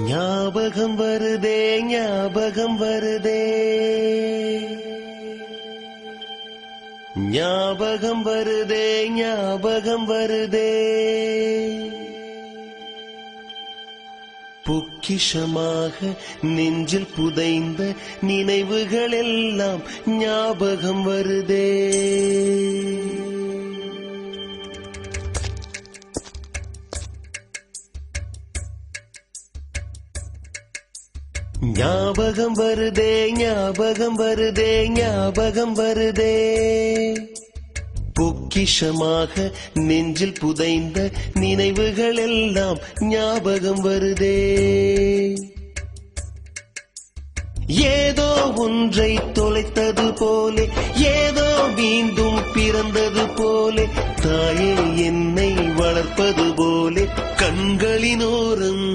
ஞாபகம் வருதே ஞாபகம் வருதே ஞாபகம் வருதே ஞாபகம் வருதே பொக்கிஷமாக நெஞ்சில் புதைந்த நினைவுகள் எல்லாம் ஞாபகம் வருதே. ஞாபகம் வருதே ஞாபகம் வருதே ஞாபகம் வருதே பொக்கிஷமாக நெஞ்சில் புதைந்த நினைவுகள் எல்லாம் ஞாபகம் வருதே. ஏதோ ஒன்றை தொலைத்தது போலே ஏதோ மீண்டும் பிறந்தது போலே தாயே என்னை வளர்ப்பது போலே கண்களினோரம்